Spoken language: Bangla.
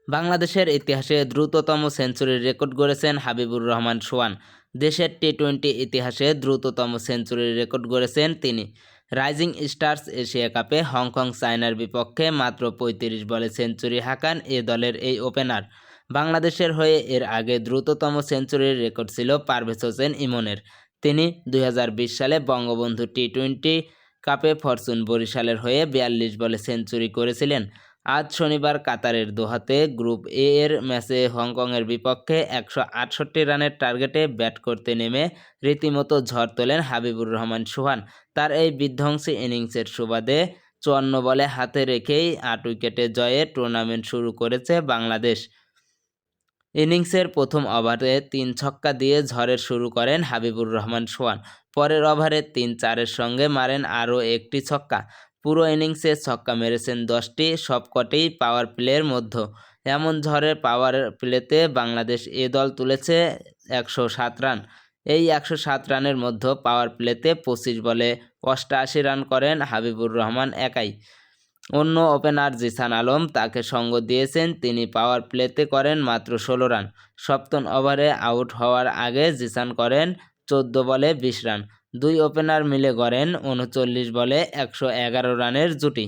বাংলাদেশের ইতিহাসে দ্রুততম সেঞ্চুরির রেকর্ড গড়েছেন হাবিবুর রহমান সোহান। দেশের টি-20 ইতিহাসে দ্রুততম সেঞ্চুরির রেকর্ড গড়েছেন তিনি। রাইজিং স্টার্স এশিয়া কাপে হংকং চায়নার বিপক্ষে মাত্র ৩৫ বলে সেঞ্চুরি হাঁকান এ দলের এই ওপেনার। বাংলাদেশের হয়ে এর আগে দ্রুততম সেঞ্চুরির রেকর্ড ছিল পারভেজ হোসেন ইমনের। তিনি ২০২০ সালে বঙ্গবন্ধু টি-20 কাপে ফরচুন বরিশালের হয়ে ৪২ বলে সেঞ্চুরি করেছিলেন। আজ শনিবার কাতারের দোহাতে গ্রুপ এ এর ম্যাচে হংকংয়ের বিপক্ষে ১৬৮ রানের টার্গেটে ব্যাট করতে নেমে রীতিমতো ঝড় তোলেন হাবিবুর রহমান সোহান। তার এই বিধ্বংসী ইনিংসের সুবাদে ৫৪ বলে হাতে রেখেই ৮ উইকেটে জয়ে টুর্নামেন্ট শুরু করেছে বাংলাদেশ। ইনিংসের প্রথম ওভারে ৩ ছক্কা দিয়ে ঝড়ের শুরু করেন হাবিবুর রহমান সোহান। পরের ওভারে ৩-৪-এর সঙ্গে মারেন আরও একটি ছক্কা। পুরো ইনিংসে ছক্কা মেরেছেন ১০টি, সবকটিই পাওয়ার প্লের মধ্যে। এমন ঝড়ের পাওয়ার প্লেতে বাংলাদেশ এ দল তুলেছে ১০৭ রান। এই ১০৭ রানের মধ্যে পাওয়ার প্লেতে ২৫ বলে ৮৮ রান করেন হাবিবুর রহমান একাই। অন্য ওপেনার জিসান আলম তাকে সঙ্গ দিয়েছেন, তিনি পাওয়ার প্লেতে করেন মাত্র ১৬ রান। সপ্তম ওভারে আউট হওয়ার আগে জিসান করেন ১৪ বলে ২০ রান। দুই ওপেনার মিলে গড়েন ৩৯ বলে ১১১ রানের জুটি।